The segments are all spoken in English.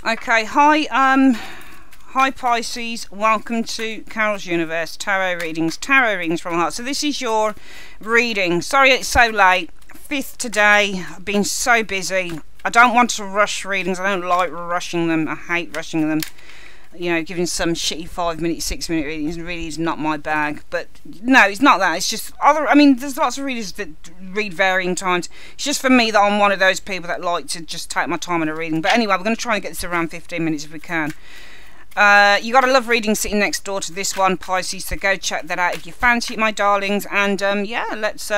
Okay, hi Pisces, welcome to Carol's Universe Tarot Readings from the heart. So this is your reading. Sorry it's so late, 5th today, I've been so busy. I don't want to rush readings, I don't like rushing them, I hate rushing them. You know, giving some shitty 5-minute, 6-minute readings really is not my bag. But no, it's not that. It's just I mean, there's lots of readers that read varying times. It's just for me that I'm one of those people that like to just take my time in a reading. But anyway, we're going to try and get this around 15 minutes if we can. You got a love reading sitting next door to this one, Pisces. So go check that out if you fancy it, my darlings. And yeah, let's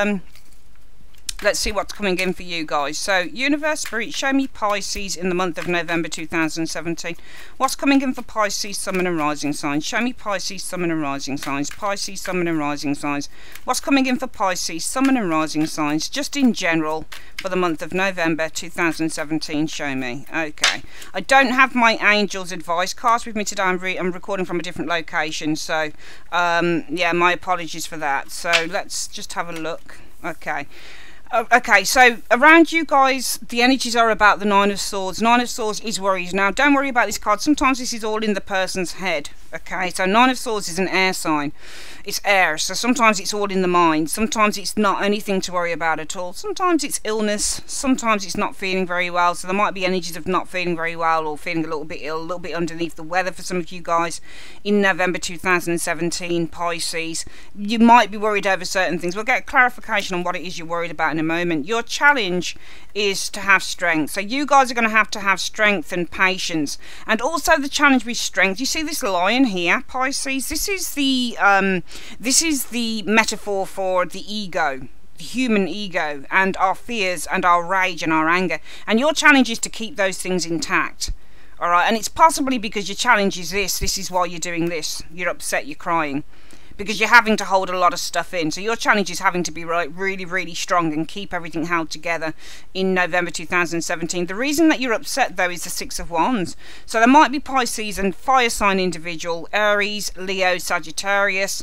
see what's coming in for you guys. So, Universe Spirit, show me Pisces in the month of November 2017. What's coming in for Pisces, Sun and Rising signs? Show me Pisces, Sun and Rising signs. Pisces, Sun and Rising signs. What's coming in for Pisces, Sun and Rising signs, just in general, for the month of November 2017? Show me. Okay. I don't have my Angels Advice cards with me today. I'm recording from a different location. So, yeah, my apologies for that. So, let's just have a look. Okay. Okay, so around you guys, the energies are about the Nine of Swords. Nine of Swords is worries. Now, don't worry about this card. Sometimes this is all in the person's head. Okay, so Nine of Swords is an air sign. It's air, so sometimes it's all in the mind. Sometimes it's not anything to worry about at all. Sometimes it's illness. Sometimes it's not feeling very well. So there might be energies of not feeling very well or feeling a little bit ill, a little bit underneath the weather for some of you guys in November 2017, Pisces. You might be worried over certain things. We'll get clarification on what it is you're worried about in a moment. Your challenge is to have strength. So you guys are going to have strength and patience. And also the challenge with strength. You see this lion here, Pisces? This is the metaphor for the ego, the human ego, and our fears and our rage and our anger. And your challenge is to keep those things intact. All right, and it's possibly because your challenge is this is why you're doing this. You're upset, you're crying, because you're having to hold a lot of stuff in. So your challenge is having to be really, really strong and keep everything held together in November 2017. The reason that you're upset, though, is the Six of Wands. So there might be Pisces and fire sign individual, Aries, Leo, Sagittarius.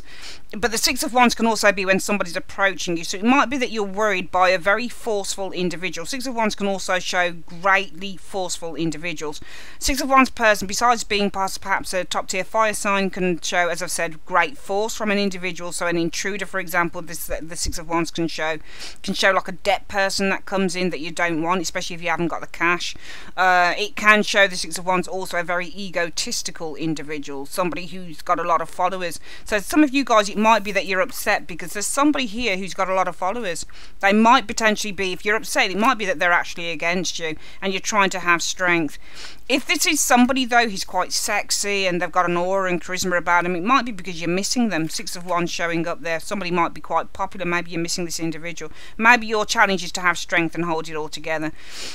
But the Six of Wands can also be when somebody's approaching you. So it might be that you're worried by a very forceful individual. Six of Wands can also show greatly forceful individuals. Six of Wands person, besides being perhaps a top tier fire sign, can show, as I've said, great force from an individual. So an intruder, for example, the Six of Wands can show like a debt person that comes in that you don't want, especially if you haven't got the cash. It can show the Six of Wands also a very egotistical individual, somebody who's got a lot of followers. So some of you guys, it might be that you're upset because there's somebody here who's got a lot of followers. They might potentially be, if you're upset, it might be that they're actually against you and you're trying to have strength. If this is somebody, though, who's quite sexy and they've got an aura and charisma about them, it might be because you're missing them. Six of Wands showing up there. Somebody might be quite popular. Maybe you're missing this individual. Maybe your challenge is to have strength and hold it all together.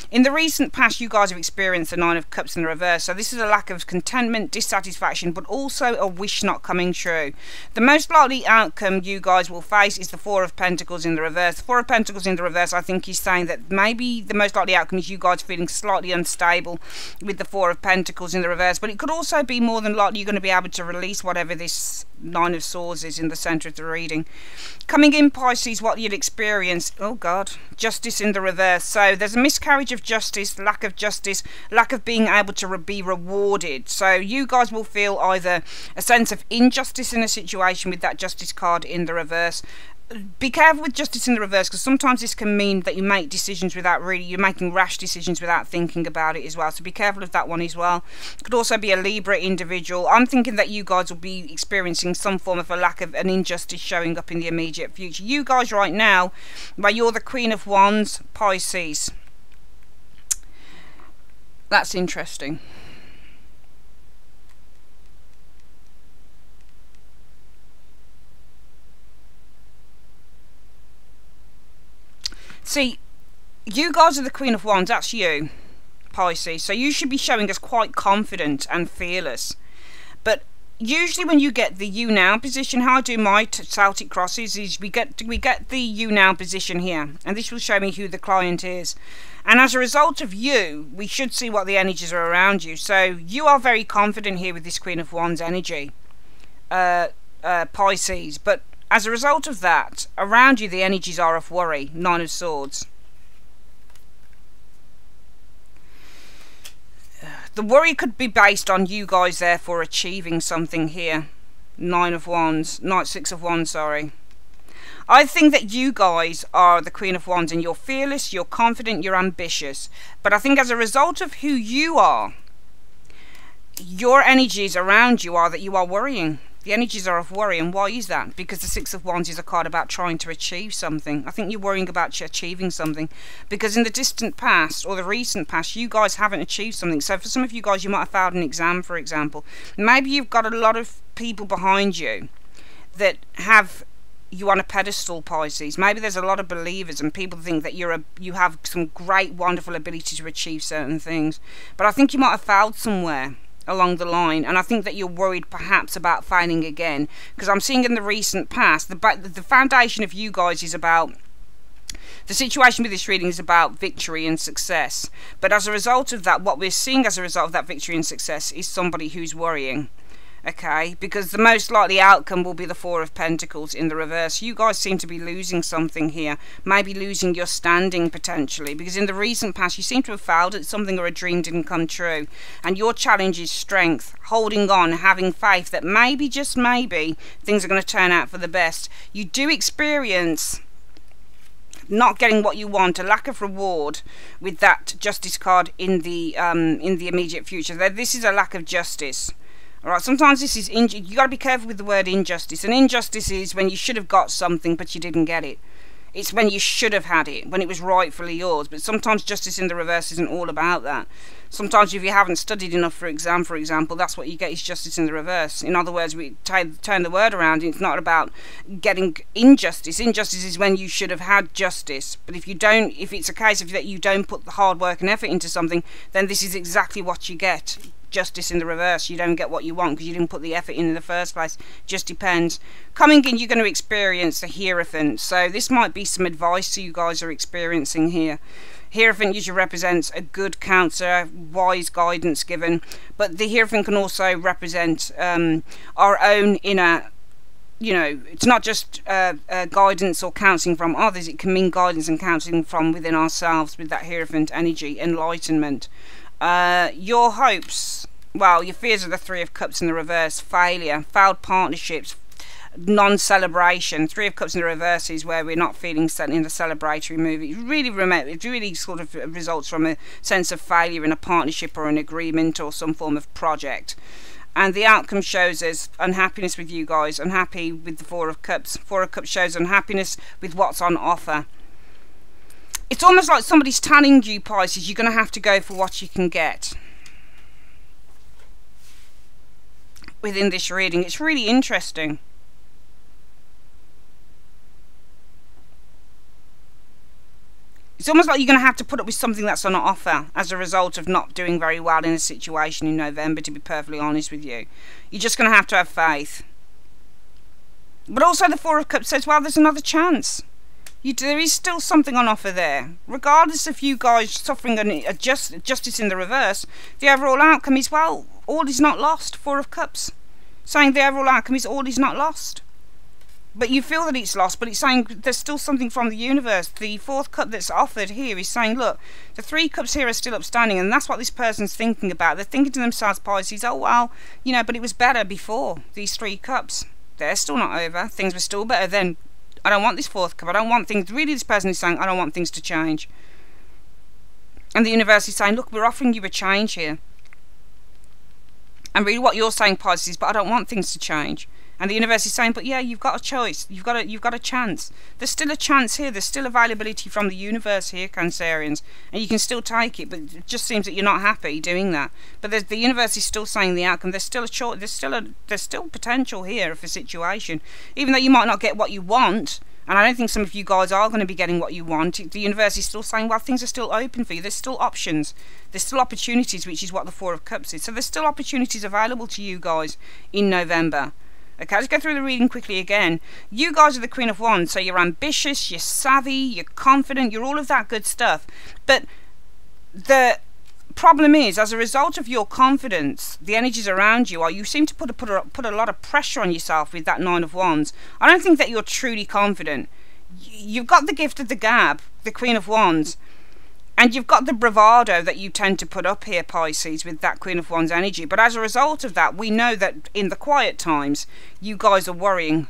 In the recent past, you guys have experienced the Nine of Cups in the reverse. So this is a lack of contentment, dissatisfaction, but also a wish not coming true. The most likely outcome you guys will face is the Four of Pentacles in the reverse. The Four of Pentacles in the reverse, I think, is saying that maybe the most likely outcome is you guys feeling slightly unstable with the Four of Pentacles in the reverse, but it could also be more than likely you're going to be able to release whatever this Nine of Swords is in the center of the reading. Coming in, Pisces, what you'd experience, oh God, justice in the reverse. So there's a miscarriage of justice, lack of being able to be rewarded. So you guys will feel either a sense of injustice in a situation with that justice card in the reverse. Be careful with justice in the reverse, because sometimes this can mean that you make decisions without you're making rash decisions without thinking about it as well. So be careful of that one as well. It could also be a Libra individual. I'm thinking that you guys will be experiencing some form of a lack of an injustice showing up in the immediate future. You guys right now, well, you're the Queen of Wands, Pisces. That's interesting. See, you guys are the Queen of Wands, that's you, Pisces. So you should be showing us quite confident and fearless. But usually when you get the you now position, how I do my Celtic crosses is we get the you now position here. And this will show me who the client is. And as a result of you, we should see what the energies are around you. So you are very confident here with this Queen of Wands energy, Pisces. But as a result of that, around you the energies are of worry, Nine of Swords. The worry could be based on you guys therefore achieving something here. Six of Wands, sorry. I think that you guys are the Queen of Wands and you're fearless, you're confident, you're ambitious. But I think as a result of who you are, your energies around you are that you are worrying. The energies are of worry. And why is that? Because the Six of Wands is a card about trying to achieve something. I think you're worrying about achieving something. Because in the distant past, or the recent past, you guys haven't achieved something. So for some of you guys, you might have failed an exam, for example. Maybe you've got a lot of people behind you that have you on a pedestal, Pisces. Maybe there's a lot of believers and people think that you have some great, wonderful ability to achieve certain things. But I think you might have failed somewhere along the line, and I think that you're worried perhaps about failing again, because I'm seeing in the recent past the foundation of you guys is about the situation with this reading is about victory and success. But as a result of that, what we're seeing as a result of that victory and success is somebody who's worrying. Okay, because the most likely outcome will be the Four of Pentacles in the reverse. You guys seem to be losing something here, maybe losing your standing potentially, because in the recent past you seem to have failed at something or a dream didn't come true, and your challenge is strength, holding on, having faith that maybe, just maybe, things are going to turn out for the best. You do experience not getting what you want, a lack of reward with that Justice card in the immediate future. This is a lack of justice. Alright, sometimes this is you got to be careful with the word injustice. And injustice is when you should have got something but you didn't get it. It's when you should have had it, when it was rightfully yours. But sometimes justice in the reverse isn't all about that. Sometimes if you haven't studied enough for exam, for example, that's what you get, is justice in the reverse. In other words, we turn the word around. It's not about getting injustice. Injustice is when you should have had justice. But if it's a case of that you don't put the hard work and effort into something, then this is exactly what you get. Justice in the reverse. You don't get what you want because you didn't put the effort in the first place. Just depends. Coming in, you're going to experience the Hierophant. So this might be some advice you guys are experiencing here. Hierophant usually represents a good counsellor, wise guidance given, but the Hierophant can also represent our own inner, it's not just guidance or counselling from others. It can mean guidance and counselling from within ourselves with that Hierophant energy, enlightenment. Your hopes, well, your fears are the Three of Cups in the reverse, failure, failed partnerships, non-celebration. Three of Cups in the reverse is where we're not feeling set in the celebratory mood. It really sort of results from a sense of failure in a partnership or an agreement or some form of project. And the outcome shows us unhappiness with you guys, unhappy with the Four of Cups. Four of Cups shows unhappiness with what's on offer. It's almost like somebody's telling you, Pisces, you're going to have to go for what you can get. Within this reading, it's really interesting. It's almost like you're going to have to put up with something that's on offer as a result of not doing very well in a situation in November, to be perfectly honest with you. You're just going to have faith. But also the Four of Cups says, well, there's another chance. There is still something on offer there. Regardless of you guys suffering a justice in the reverse, the overall outcome is, well, all is not lost. Four of Cups. Saying the overall outcome is all is not lost. But you feel that it's lost, but it's saying there's still something from the universe. The fourth cup that's offered here is saying, look, the three cups here are still upstanding, and that's what this person's thinking about. They're thinking to themselves, Pisces, oh, well, but it was better before, these three cups. They're still not over. Things were still better then. I don't want this fourth cup. I don't want things. Really, this person is saying, I don't want things to change. And the universe is saying, look, we're offering you a change here. And really what you're saying, Pisces, is, but I don't want things to change. And the universe is saying, but yeah, you've got a choice. You've got a chance. There's still a chance here. There's still availability from the universe here, Cancerians. And you can still take it, but it just seems that you're not happy doing that. But the universe is still saying the outcome. There's still a choice. There's still potential here for a situation. Even though you might not get what you want, and I don't think some of you guys are going to be getting what you want, the universe is still saying, well, things are still open for you. There's still options. There's still opportunities, which is what the Four of Cups is. So there's still opportunities available to you guys in November. Okay, let's go through the reading quickly again. You guys are the Queen of Wands, so you're ambitious, you're savvy, you're confident, you're all of that good stuff. But the problem is, as a result of your confidence, the energies around you you seem to put a lot of pressure on yourself with that Nine of Wands. I don't think that you're truly confident. You've got the gift of the gab, the Queen of Wands, And you've got the bravado that you tend to put up here, Pisces, with that Queen of Wands energy. But as a result of that, we know that in the quiet times, you guys are worrying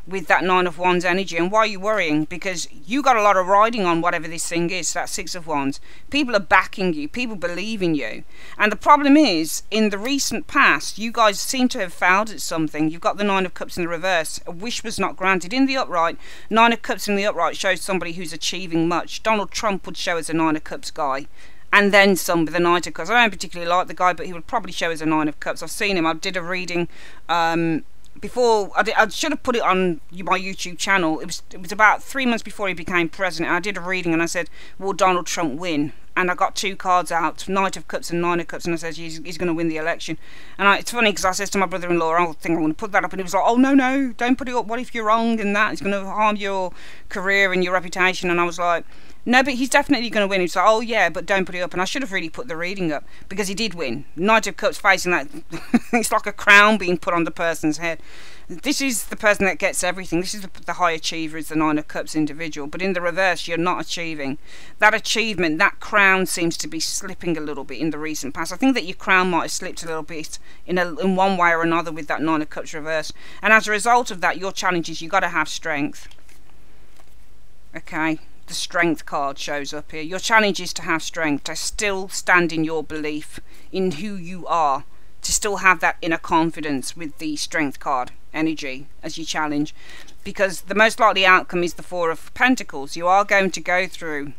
with that Nine of Wands energy. And why are you worrying? Because you got a lot of riding on whatever this thing is, that Six of Wands. People are backing you. People believe in you. And the problem is, in the recent past, you guys seem to have failed at something. You've got the Nine of Cups in the reverse. A wish was not granted. In the upright, Nine of Cups in the upright shows somebody who's achieving much. Donald Trump would show as a Nine of Cups guy. And then some with a Knight of Cups. I don't particularly like the guy, but he would probably show as a Nine of Cups. I've seen him. I did a reading before. I should have put it on my YouTube channel. It was about 3 months before he became president. I did a reading and I said, will Donald Trump win? And I got 2 cards out, Knight of Cups and Nine of Cups, and I said he's going to win the election. And it's funny because I said to my brother-in-law, I think I'm going to put that up, and he was like, oh no, don't put it up, what if you're wrong, and that it's going to harm your career and your reputation. And I was like, no, but he's definitely going to win. He's like, oh yeah, but don't put it up. And I should have really put the reading up, because he did win. Knight of Cups facing that, it's like a crown being put on the person's head. This is the person that gets everything. This is the high achiever, is the Nine of Cups individual. But in the reverse, you're not achieving. That achievement, that crown seems to be slipping a little bit in the recent past. I think that your crown might have slipped a little bit in one way or another with that Nine of Cups reverse. And as a result of that, your challenge is you've got to have strength. Okay? The Strength card shows up here. Your challenge is to have strength, to still stand in your belief in who you are, to still have that inner confidence with the Strength card energy as you challenge, because the most likely outcome is the Four of Pentacles. You are going to go through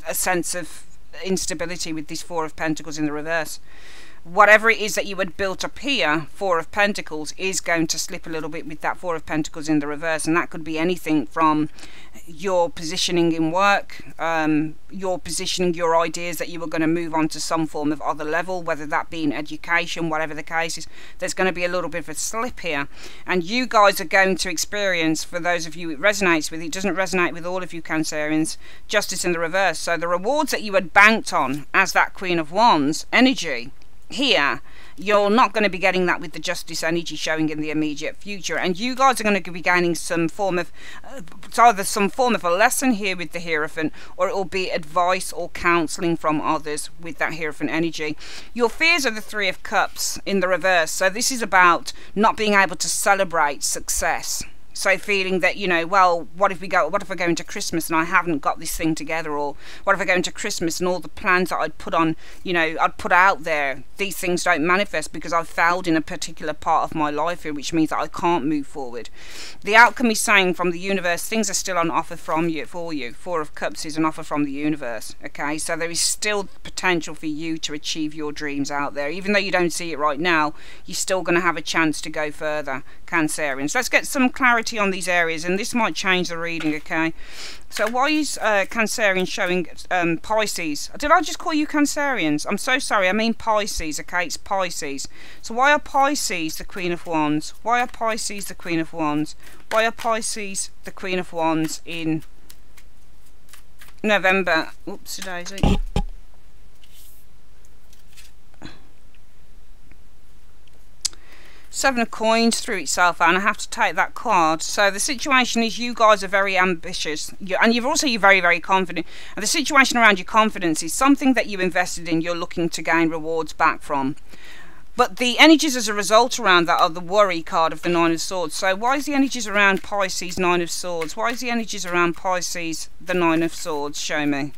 a sense of instability with this Four of Pentacles in the reverse. Whatever it is that you had built up here, Four of Pentacles, is going to slip a little bit with that Four of Pentacles in the reverse. And that could be anything from your positioning in work, your positioning, your ideas that you were going to move on to some form of other level, whether that be in education, whatever the case is. There's going to be a little bit of a slip here. And you guys are going to experience, for those of you it resonates with, it doesn't resonate with all of you Cancerians, justice in the reverse. So the rewards that you had banked on as that Queen of Wands energy, here, you're not going to be getting that with the justice energy showing in the immediate future, and you guys are going to be gaining some form of it's either some form of a lesson here with the Hierophant, or it will be advice or counseling from others with that Hierophant energy. Your fears are the Three of Cups in the reverse, so this is about not being able to celebrate success. So feeling that, you know, well, what if I go into Christmas and I haven't got this thing together? Or what if I go into Christmas and all the plans that I'd put on, you know, I'd put out there, these things don't manifest because I've failed in a particular part of my life here, which means that I can't move forward. The outcome is saying from the universe, things are still on offer from you, for you. Four of Cups is an offer from the universe, okay? So there is still potential for you to achieve your dreams out there. Even though you don't see it right now, you're still going to have a chance to go further, Cancerians. Let's get some clarity on these areas, and this might change the reading, okay? So why is Cancerian showing Pisces? Did I just call you Cancerians? I'm so sorry, I mean Pisces, okay? It's Pisces. So why are Pisces the Queen of Wands? Why are Pisces the Queen of Wands? Why are Pisces the Queen of Wands in November? Oopsie daisy. Seven of Coins threw itself out, and I have to take that card. So the situation is you guys are very ambitious, and you're very, very confident. And the situation around your confidence is something that you invested in, you're looking to gain rewards back from. But the energies as a result around that are the worry card of the Nine of Swords. So why is the energies around Pisces Nine of Swords? Why is the energies around Pisces the Nine of Swords? Show me.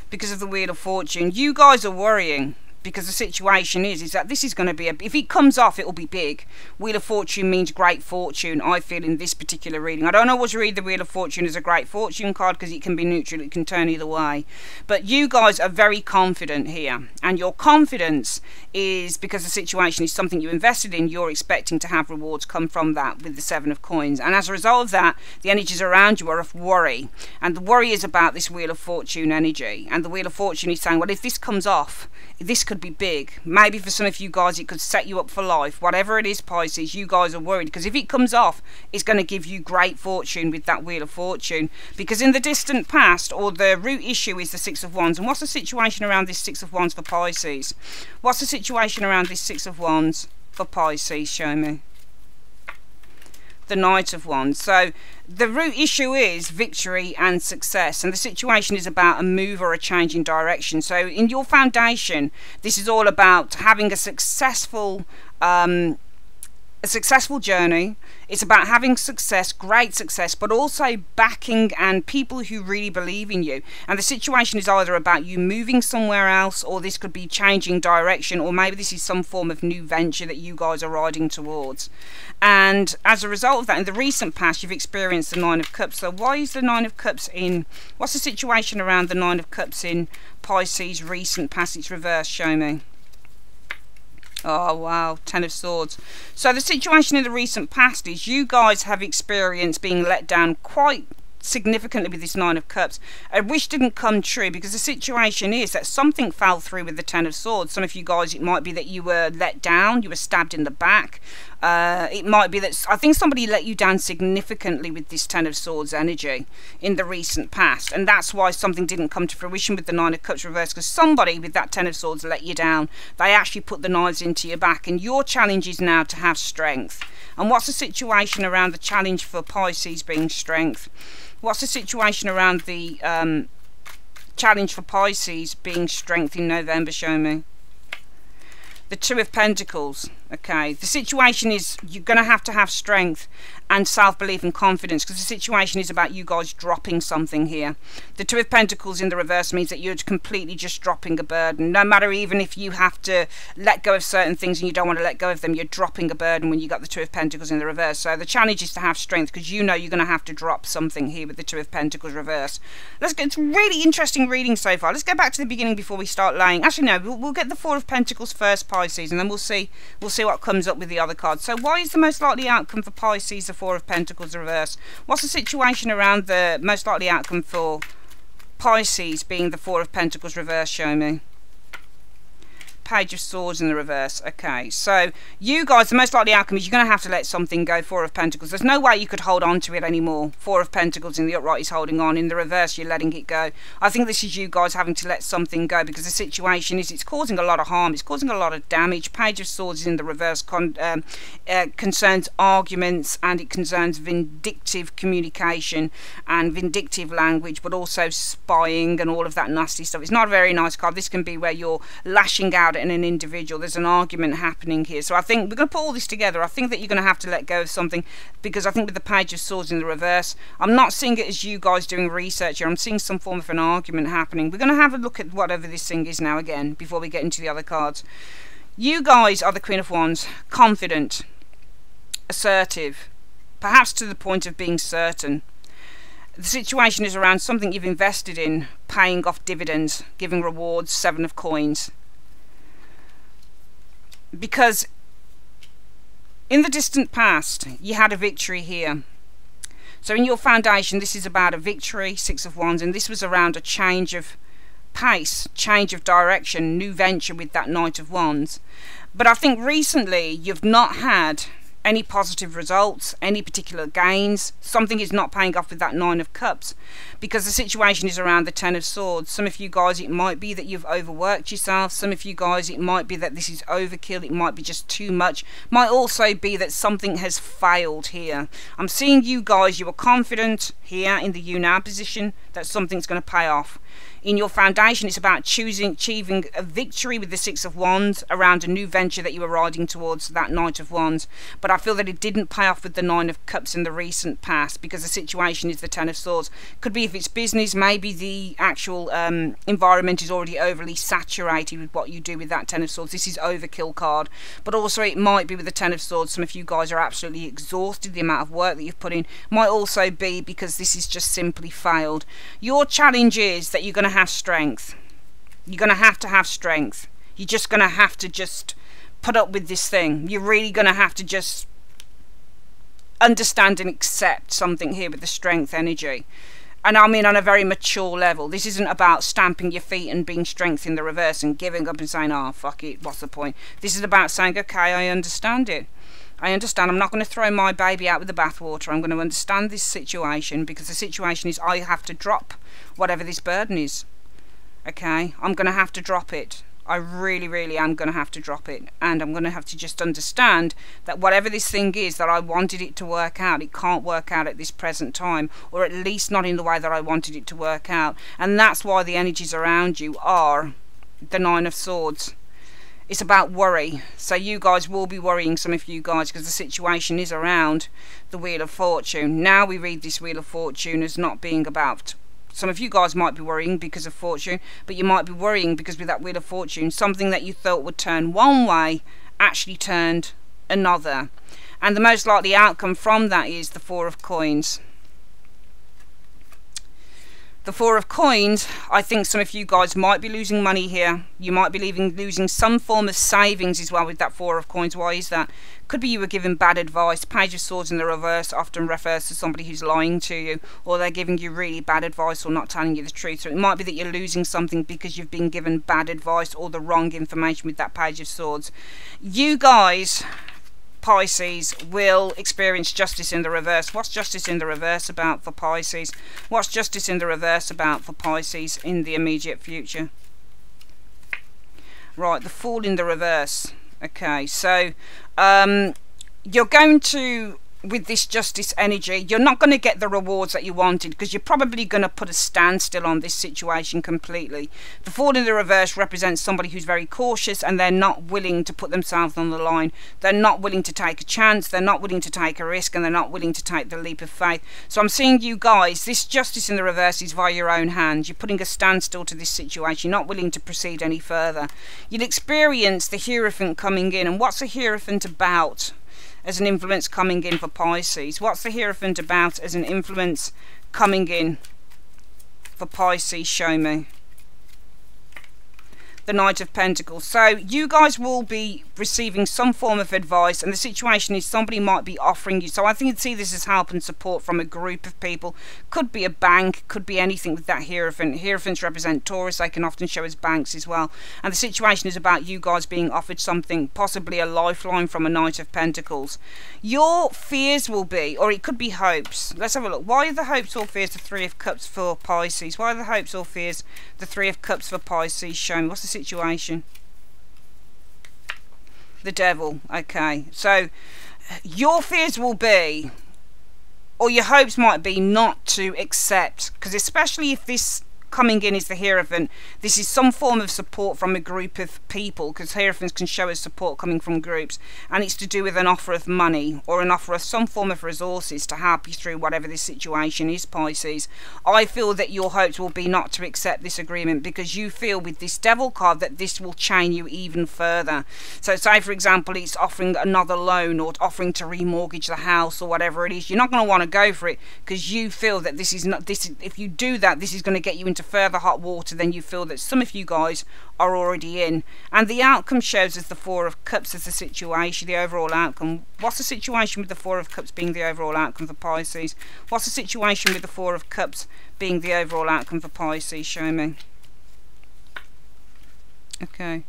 Because of the Wheel of Fortune. You guys are worrying. Because the situation is that this is going to be if it comes off, it will be big. Wheel of Fortune means great fortune, I feel, in this particular reading. I don't always read the Wheel of Fortune as a great fortune card because it can be neutral, it can turn either way. But you guys are very confident here, and your confidence is because the situation is something you invested in. You're expecting to have rewards come from that with the Seven of Coins, and as a result of that, the energies around you are of worry, and the worry is about this Wheel of Fortune energy. And the Wheel of Fortune is saying, well, if this comes off, this could be big. Maybe for some of you guys it could set you up for life. Whatever it is, Pisces, you guys are worried because if it comes off, it's going to give you great fortune with that Wheel of Fortune. Because in the distant past, or the root issue is the Six of Wands. And what's the situation around this Six of Wands for Pisces? What's the situation around this Six of Wands for Pisces? Show me. The Knight of Wands. So the root issue is victory and success, and the situation is about a move or a change in direction. So in your foundation, this is all about having a successful journey. It's about having success, great success, but also backing and people who really believe in you. And the situation is either about you moving somewhere else, or this could be changing direction, or maybe this is some form of new venture that you guys are riding towards. And as a result of that, in the recent past, you've experienced the Nine of Cups. So why is the Nine of Cups in, what's the situation around the Nine of Cups in Pisces recent past? It's reversed, show me. Oh wow, Ten of Swords. So the situation in the recent past is you guys have experienced being let down quite significantly with this Nine of Cups. A wish didn't come true, because the situation is that something fell through with the Ten of Swords. Some of you guys, it might be that you were let down, you were stabbed in the back. It might be that, I think somebody let you down significantly with this Ten of Swords energy in the recent past, and that's why something didn't come to fruition with the Nine of Cups reversed, because somebody with that Ten of Swords let you down. They actually put the knives into your back, and your challenge is now to have strength. And what's the situation around the challenge for Pisces being strength? What's the situation around the challenge for Pisces being strength in November? Show me. The Two of Pentacles. Okay, the situation is you're going to have strength and self-belief and confidence, because the situation is about you guys dropping something here. The Two of Pentacles in the reverse means that you're completely just dropping a burden. No matter even if you have to let go of certain things and you don't want to let go of them, you're dropping a burden when you got the Two of Pentacles in the reverse. So the challenge is to have strength, because you know you're going to have to drop something here with the Two of Pentacles reverse. Let's get, it's really interesting reading so far. Let's go back to the beginning before we start laying. Actually no, we'll get the Four of Pentacles first, Pisces, and then we'll see what comes up with the other cards. So why is the most likely outcome for Pisces the Four of Pentacles reverse? What's the situation around the most likely outcome for Pisces being the Four of Pentacles reverse? Show me. Page of Swords in the reverse. Okay, so you guys, the most likely outcome is you're going to have to let something go. Four of Pentacles. There's no way you could hold on to it anymore. Four of Pentacles in the upright is holding on. In the reverse, you're letting it go. I think this is you guys having to let something go, because the situation is it's causing a lot of harm. It's causing a lot of damage. Page of Swords in the reverse concerns arguments, and it concerns vindictive communication and vindictive language, but also spying and all of that nasty stuff. It's not a very nice card. This can be where you're lashing out in an individual. There's an argument happening here. So I think we're going to put all this together. I think that you're going to have to let go of something, because I think with the Page of Swords in the reverse, I'm not seeing it as you guys doing research here. I'm seeing some form of an argument happening. We're going to have a look at whatever this thing is now again before we get into the other cards. You guys are the Queen of Wands, confident, assertive, perhaps to the point of being certain. The situation is around something you've invested in, paying off dividends, giving rewards. Seven of Coins. Because in the distant past you had a victory here. So in your foundation, this is about a victory. Six of Wands, and this was around a change of pace, change of direction, new venture with that Knight of Wands. But I think recently you've not had any positive results, any particular gains. Something is not paying off with that Nine of Cups, because the situation is around the Ten of Swords. Some of you guys, it might be that you've overworked yourself. Some of you guys, it might be that this is overkill. It might be just too much. Might also be that something has failed here. I'm seeing you guys, you were confident here in the you now position that something's going to pay off. In your foundation, it's about achieving a victory with the Six of Wands around a new venture that you were riding towards, that Knight of Wands. But I feel that it didn't pay off with the Nine of Cups in the recent past, because the situation is the Ten of Swords. Could be if it's business, maybe the actual environment is already overly saturated with what you do with that Ten of Swords. This is overkill card. But also it might be with the Ten of Swords, some of you guys are absolutely exhausted, the amount of work that you've put in. Might also be because this is just simply failed. Your challenge is that you're going to have strength. You're going to have strength. You're just going to have to just put up with this thing. You're really going to have to just understand and accept something here with the strength energy. And I mean on a very mature level. This isn't about stamping your feet and being strength in the reverse and giving up and saying, oh fuck it, what's the point? This is about saying, okay, I understand it. I understand. I'm not going to throw my baby out with the bathwater. I'm going to understand this situation, because the situation is I have to drop whatever this burden is. Okay, I'm going to have to drop it. I really, really am going to have to drop it, and I'm going to have to just understand that whatever this thing is that I wanted it to work out, it can't work out at this present time, or at least not in the way that I wanted it to work out. And that's why the energies around you are the Nine of Swords. It's about worry. So you guys will be worrying, some of you guys, because the situation is around the Wheel of Fortune. Now we read this Wheel of Fortune as not being about, some of you guys might be worrying because of fortune, but you might be worrying because with that Wheel of Fortune, something that you thought would turn one way actually turned another. And the most likely outcome from that is the Four of Coins. The Four of Coins, I think some of you guys might be losing money here. You might be losing some form of savings as well with that Four of Coins. Why is that? Could be you were given bad advice. Page of Swords in the reverse often refers to somebody who's lying to you, or they're giving you really bad advice or not telling you the truth. So it might be that you're losing something because you've been given bad advice or the wrong information with that Page of Swords. You guys, Pisces, will experience justice in the reverse. What's justice in the reverse about for Pisces? What's justice in the reverse about for Pisces in the immediate future? Right, the Fool in the reverse. Okay, so you're going to, with this justice energy, you're not going to get the rewards that you wanted, because you're probably going to put a standstill on this situation completely. The Fool in the reverse represents somebody who's very cautious, and they're not willing to put themselves on the line. They're not willing to take a chance, they're not willing to take a risk, and they're not willing to take the leap of faith. So I'm seeing you guys, this justice in the reverse is via your own hands. You're putting a standstill to this situation. You're not willing to proceed any further. You'll experience the Hierophant coming in. And what's the Hierophant about as an influence coming in for Pisces? What's the Hierophant about as an influence coming in for Pisces? Show me. The Knight of Pentacles. So you guys will be receiving some form of advice, and the situation is somebody might be offering you, so I think you'd see this as help and support from a group of people. Could be a bank, could be anything with that Hierophant. Hierophants represent Taurus, they can often show as banks as well, and the situation is about you guys being offered something, possibly a lifeline from a Knight of Pentacles. Your fears will be, or it could be hopes. Let's have a look. Why are the hopes or fears the Three of Cups for Pisces? Why are the hopes or fears the Three of Cups for Pisces? Show me. What's the situation? The Devil. Okay, so your fears will be, or your hopes might be, not to accept, because especially if this coming in is the Hierophant, this is some form of support from a group of people, because Hierophants can show us support coming from groups, and it's to do with an offer of money or an offer of some form of resources to help you through whatever this situation is, Pisces. I feel that your hopes will be not to accept this agreement, because you feel with this Devil card that this will chain you even further. So say for example it's offering another loan or offering to remortgage the house or whatever it is, you're not going to want to go for it, because you feel that this is not, this, if you do that, this is going to get you into further hot water than you feel that some of you guys are already in. And the outcome shows us the Four of Cups as the situation, the overall outcome. What's the situation with the Four of Cups being the overall outcome for Pisces? What's the situation with the Four of Cups being the overall outcome for Pisces? Show me. Okay.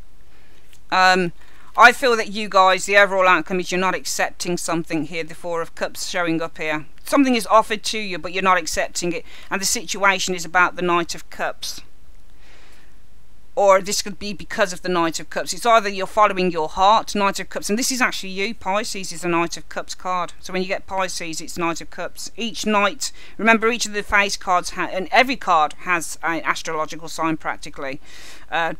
I feel that you guys, the overall outcome is you're not accepting something here, the Four of Cups showing up here. Something is offered to you, but you're not accepting it. And the situation is about the Knight of Cups. Or this could be because of the Knight of Cups. It's either you're following your heart, Knight of Cups, and this is actually you. Pisces is the Knight of Cups card. So when you get Pisces, it's Knight of Cups. Each Knight, remember each of the face cards, and every card has an astrological sign practically.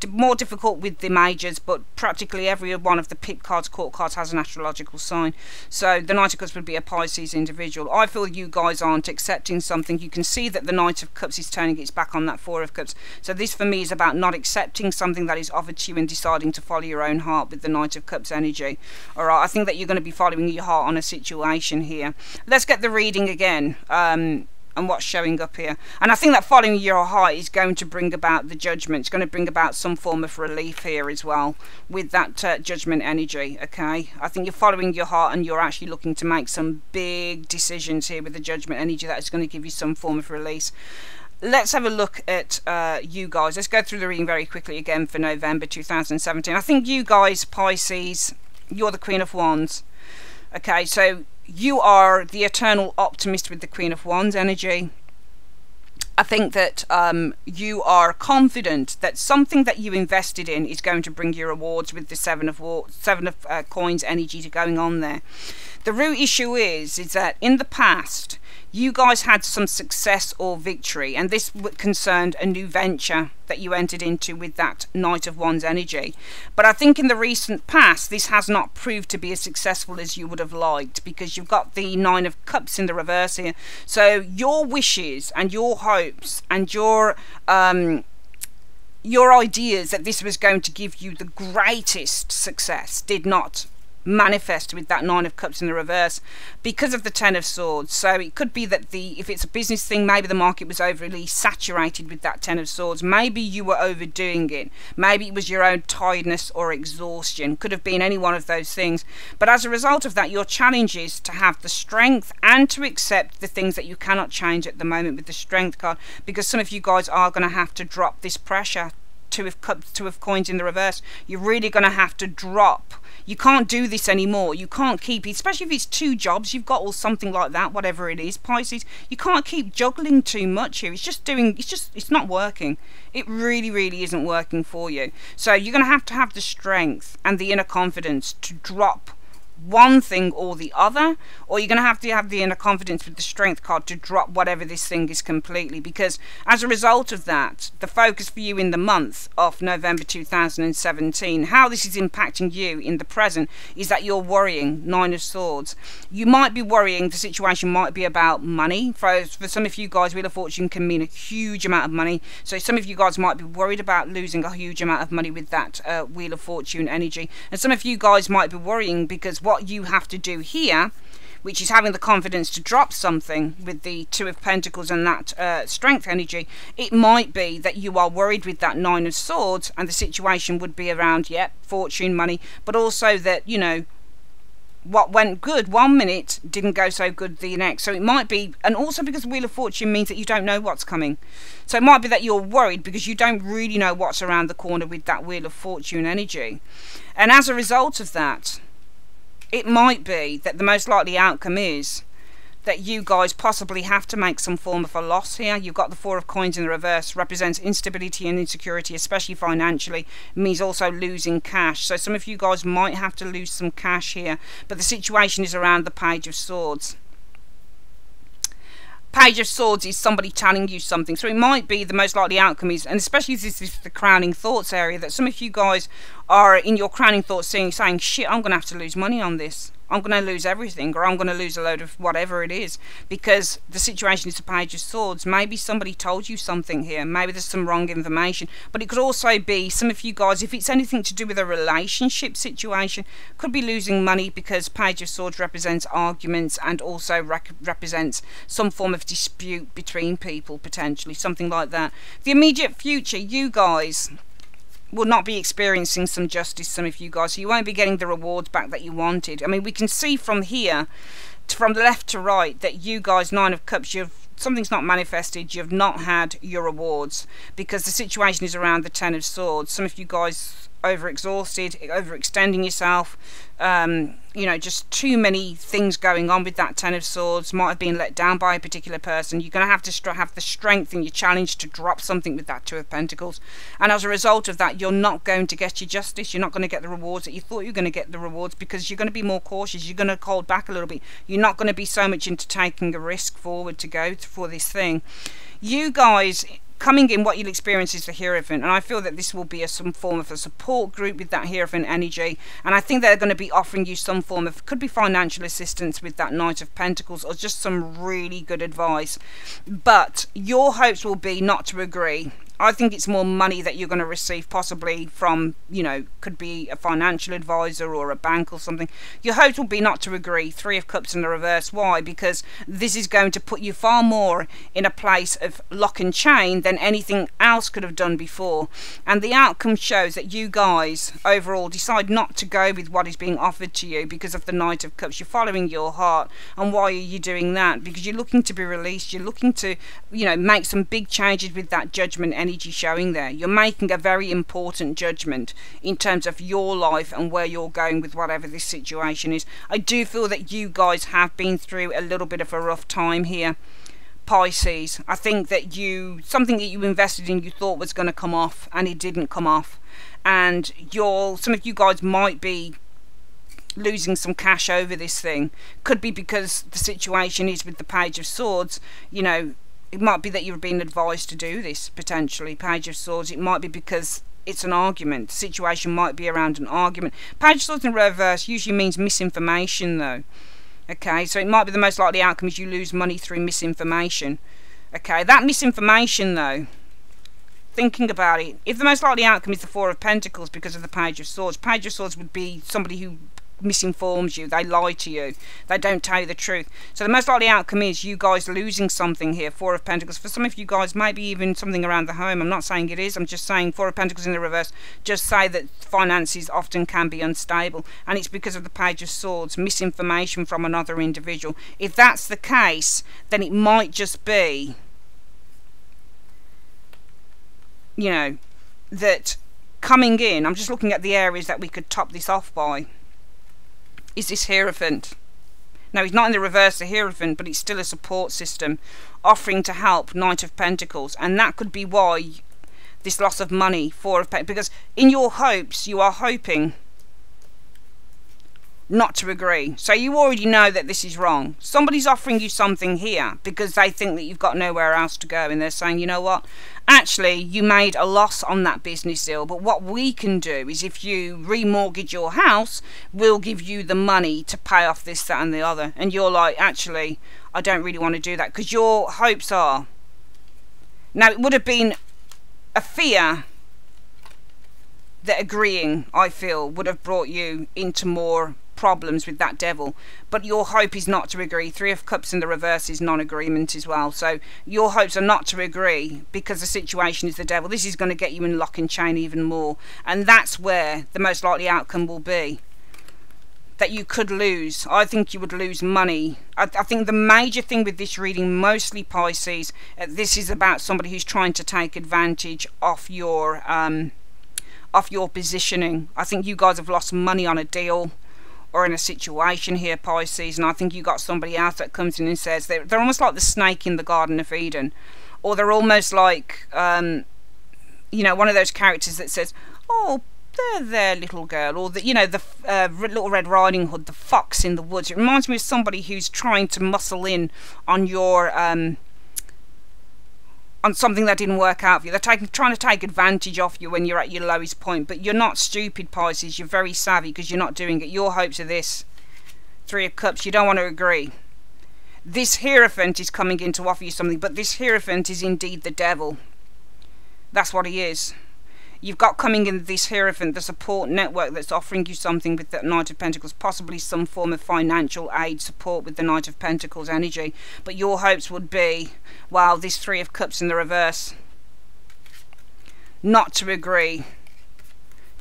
More difficult with the majors, but practically every one of the pip cards, court cards, has an astrological sign. So the Knight of Cups would be a Pisces individual. I feel you guys aren't accepting something. You can see that the Knight of Cups is turning its back on that Four of Cups. So this for me is about not accepting something that is offered to you and deciding to follow your own heart with the Knight of Cups energy. Alright, I think that you're going to be following your heart on a situation here. Let's get the reading again. And what's showing up here, and I think that following your heart is going to bring about the Judgment. It's going to bring about some form of relief here as well with that Judgment energy. Okay, I think you're following your heart and you're actually looking to make some big decisions here with the Judgment energy that is going to give you some form of release. Let's have a look at you guys. Let's go through the reading very quickly again for November 2017. I think you guys, Pisces, you're the Queen of Wands. Okay, so you are the eternal optimist with the Queen of Wands energy. I think that you are confident that something that you invested in is going to bring you rewards with the seven of coins energy going on there. The root issue is that in the past you guys had some success or victory, and this concerned a new venture that you entered into with that Knight of Wands energy. But I think in the recent past this has not proved to be as successful as you would have liked, because you've got the Nine of Cups in the reverse here. So your wishes and your hopes and your ideas that this was going to give you the greatest success did not manifest with that Nine of Cups in the reverse because of the Ten of Swords. So it could be that if it's a business thing, maybe the market was overly saturated with that Ten of Swords. Maybe you were overdoing it. Maybe it was your own tiredness or exhaustion. Could have been any one of those things. But as a result of that, your challenge is to have the strength and to accept the things that you cannot change at the moment with the Strength card, because some of you guys are going to have to drop this pressure. Two of Cups, Two of Coins in the reverse. You're really going to have to drop. You can't do this anymore. You can't keep, especially if it's 2 jobs you've got or something like that, whatever it is, Pisces. You can't keep juggling too much here. It's not working. It really isn't working for you. So you're going to have the strength and the inner confidence to drop one thing or the other, or you're going to have the inner confidence with the Strength card to drop whatever this thing is completely, because as a result of that, the focus for you in the month of November 2017, how this is impacting you in the present, is that you're worrying. Nine of Swords. You might be worrying. The situation might be about money. For some of you guys, Wheel of Fortune can mean a huge amount of money, so some of you guys might be worried about losing a huge amount of money with that Wheel of Fortune energy, and some of you guys might be worrying because what you have to do here, which is having the confidence to drop something with the Two of Pentacles and that Strength energy, it might be that you are worried with that Nine of Swords, and the situation would be around, fortune, money, but also that, you know, what went good 1 minute didn't go so good the next. So it might be, and also because Wheel of Fortune means that you don't know what's coming. So it might be that you're worried because you don't really know what's around the corner with that Wheel of Fortune energy. And as a result of that, it might be that the most likely outcome is that you guys possibly have to make some form of a loss here. You've got the Four of Coins in the reverse, represents instability and insecurity, especially financially. It means also losing cash. So some of you guys might have to lose some cash here, but the situation is around the Page of Swords. Page of Swords is somebody telling you something, so it might be the most likely outcome is, and especially if this is the crowning thoughts area, that some of you guys are in your crowning thoughts saying shit, I'm going to have to lose money on this. I'm going to lose everything, or I'm going to lose a load of whatever it is, because the situation is the Page of Swords. Maybe somebody told you something here. Maybe there's some wrong information, but it could also be some of you guys, if it's anything to do with a relationship situation, could be losing money, because Page of Swords represents arguments and also represents some form of dispute between people, potentially, something like that. The immediate future, you guys will not be experiencing some justice, some of you guys, so you won't be getting the rewards back that you wanted. I mean, we can see from here, from left to right, that you guys, Nine of Cups, something's not manifested, you've not had your rewards, because the situation is around the Ten of Swords. Some of you guys overexhausted, overextending yourself, you know, just too many things going on with that Ten of Swords. Might have been let down by a particular person. You're going to have the strength in your challenge to drop something with that Two of Pentacles, and as a result of that, you're not going to get your justice. You're not going to get the rewards that you thought you were going to get the rewards, because you're going to be more cautious. You're going to hold back a little bit. You're not going to be so much into taking a risk forward to go for this thing. You guys coming in, what you'll experience is the Hierophant, and I feel that this will be some form of a support group with that Hierophant energy, and I think they're going to be offering you some form of, could be financial assistance with that Knight of Pentacles, or just some really good advice. But your hopes will be not to agree. I think it's more money that you're going to receive, possibly from, you know, could be a financial advisor or a bank or something. Your hopes will be not to agree. Three of Cups in the reverse. Why? Because this is going to put you far more in a place of lock and chain than anything else could have done before. And the outcome shows that you guys overall decide not to go with what is being offered to you because of the Knight of Cups. You're following your heart. And why are you doing that? Because you're looking to be released. You're looking to, you know, make some big changes with that Judgment energy showing there. You're making a very important judgment in terms of your life and where you're going with whatever this situation is. I do feel that you guys have been through a little bit of a rough time here, Pisces. I think that something that you invested in, you thought was going to come off, and it didn't come off. And some of you guys might be losing some cash over this thing. Could be because the situation is with the Page of Swords. You know, it might be that you've been advised to do this, potentially. Page of Swords. It might be because it's an argument. The situation might be around an argument. Page of Swords in reverse usually means misinformation, though. Okay, so it might be the most likely outcome is you lose money through misinformation. Okay, that misinformation, though, thinking about it, if the most likely outcome is the Four of Pentacles because of the Page of Swords would be somebody who misinforms you, they lie to you, they don't tell you the truth. So the most likely outcome is you guys losing something here. Four of Pentacles. For some of you guys, maybe even something around the home. I'm not saying it is, I'm just saying Four of Pentacles in the reverse just say that finances often can be unstable, and it's because of the Page of Swords, misinformation from another individual. If that's the case, then it might just be, you know, that coming in, I'm just looking at the areas that we could top this off by, is this Hierophant. Now, he's not in the reverse, the Hierophant, but it's still a support system offering to help, Knight of Pentacles. And that could be why this loss of money, Four of Pentacles, because in your hopes, you are hoping not to agree. So you already know that this is wrong. Somebody's offering you something here because they think that you've got nowhere else to go, and they're saying, you know what, actually you made a loss on that business deal, but what we can do is if you remortgage your house, we'll give you the money to pay off this, that and the other. And you're like, actually I don't really want to do that, because your hopes are, now it would have been a fear that agreeing, I feel, would have brought you into more problems with that Devil, but your hope is not to agree. Three of Cups in the reverse is non-agreement as well. So your hopes are not to agree because the situation is the Devil. This is going to get you in lock and chain even more, and that's where the most likely outcome will be, that you could lose. I think you would lose money. I think the major thing with this reading, mostly Pisces, this is about somebody who's trying to take advantage of your positioning. I think you guys have lost money on a deal or in a situation here, Pisces, and I think you got somebody else that comes in and says they're almost like the snake in the Garden of Eden, or they're almost like you know, one of those characters that says, oh, there, little girl, or the, you know, the Little Red Riding Hood, the fox in the woods. It reminds me of somebody who's trying to muscle in on your on something that didn't work out for you. They're trying to take advantage of you when you're at your lowest point. But you're not stupid, Pisces. You're very savvy because you're not doing it. Your hopes are this. Three of Cups. You don't want to agree. This Hierophant is coming in to offer you something, but this Hierophant is indeed the Devil. That's what he is. You've got coming in this Hierophant, the support network that's offering you something with the Knight of Pentacles, possibly some form of financial aid support with the Knight of Pentacles energy. But your hopes would be, wow, this Three of Cups in the reverse, not to agree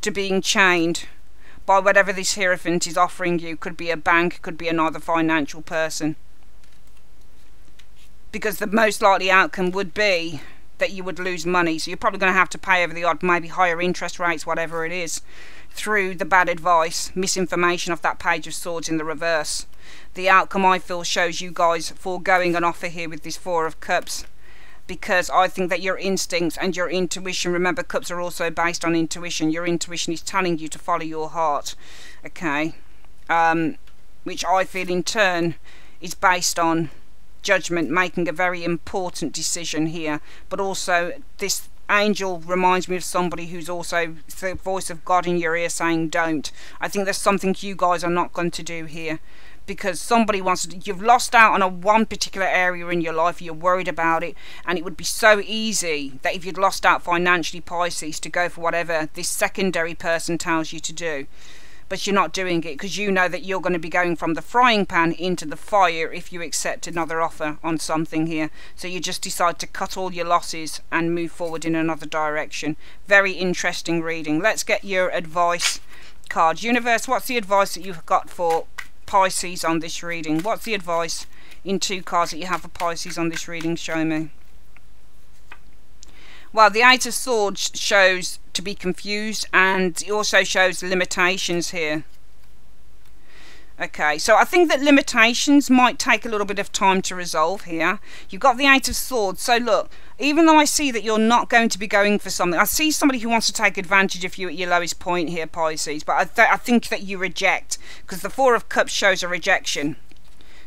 to being chained by whatever this Hierophant is offering you. Could be a bank, could be another financial person. Because the most likely outcome would be that you would lose money, so you're probably going to have to pay over the odd, maybe higher interest rates, whatever it is, through the bad advice, misinformation of that Page of Swords in the reverse. The outcome, I feel, shows you guys foregoing an offer here with this Four of Cups, because I think that your instincts and your intuition, remember Cups are also based on intuition, your intuition is telling you to follow your heart, okay, which I feel in turn is based on judgment, making a very important decision here. But also this angel reminds me of somebody who's also the voice of God in your ear saying don't. I think there's something you guys are not going to do here, because somebody wants to, you've lost out on a one particular area in your life, you're worried about it, and it would be so easy that if you'd lost out financially, Pisces, to go for whatever this secondary person tells you to do. But you're not doing it because you know that you're going to be going from the frying pan into the fire if you accept another offer on something here. So you just decide to cut all your losses and move forward in another direction. Very interesting reading. Let's get your advice cards. Universe, what's the advice that you've got for Pisces on this reading? What's the advice in two cards that you have for Pisces on this reading? Show me. Well, the Eight of Swords shows to be confused, and it also shows limitations here. Okay, so I think that limitations might take a little bit of time to resolve here. You've got the Eight of Swords. So look, even though I see that you're not going to be going for something, I see somebody who wants to take advantage of you at your lowest point here, Pisces. But I think that you reject, because the Four of Cups shows a rejection.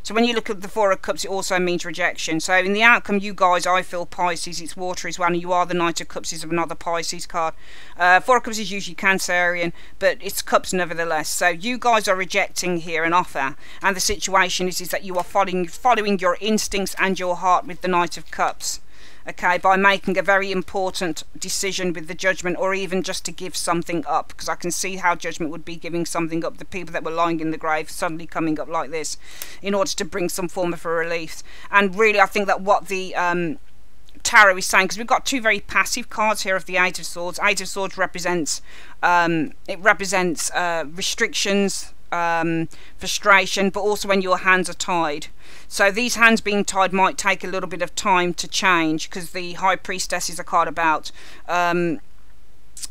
So when you look at the Four of Cups, it also means rejection. So in the outcome, you guys, I feel Pisces, it's water as well, and you are the Knight of Cups is another Pisces card. Four of Cups is usually Cancerian, but it's Cups nevertheless. So you guys are rejecting here an offer, and the situation is that you are following your instincts and your heart with the Knight of Cups. Okay, by making a very important decision with the Judgment, or even just to give something up, because I can see how Judgment would be giving something up, the people that were lying in the grave suddenly coming up like this in order to bring some form of a relief. And really I think that what the Tarot is saying, because we've got two very passive cards here of the Eight of Swords. Eight of Swords represents restrictions, frustration, but also when your hands are tied. So these hands being tied might take a little bit of time to change, because the High Priestess is a card about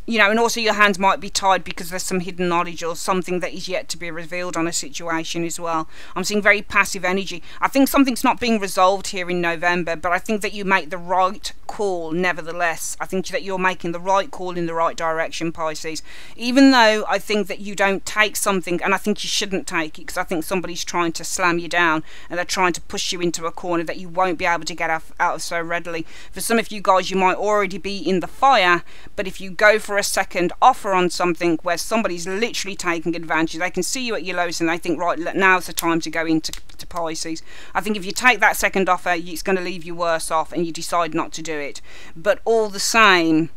you know, and also your hands might be tied because there's some hidden knowledge or something that is yet to be revealed on a situation as well. I'm seeing very passive energy. I think something's not being resolved here in November, but I think that you make the right call nevertheless. I think that you're making the right call in the right direction, Pisces. Even though I think that you don't take something, and I think you shouldn't take it, because I think somebody's trying to slam you down and they're trying to push you into a corner that you won't be able to get out of so readily. For some of you guys, you might already be in the fire, but if you go for a second offer on something where somebody's literally taking advantage, they can see you at your lowest and they think, right, now's the time to go into Pisces. I think if you take that second offer, it's going to leave you worse off, and you decide not to do it. But all the same,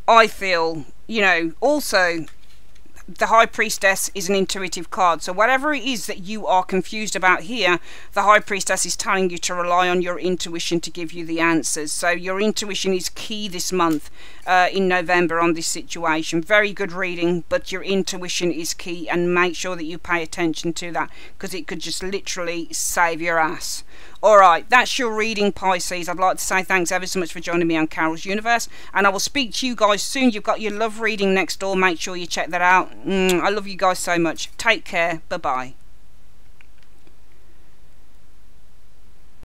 I feel, you know, also the High Priestess is an intuitive card. So whatever it is that you are confused about here, the High Priestess is telling you to rely on your intuition to give you the answers. So your intuition is key this month in November on this situation. Very good reading, but your intuition is key, and make sure that you pay attention to that, because it could just literally save your ass. Alright, that's your reading, Pisces. I'd like to say thanks ever so much for joining me on Carol's Universe, and I will speak to you guys soon. You've got your love reading next door. Make sure you check that out. I love you guys so much. Take care. Bye-bye.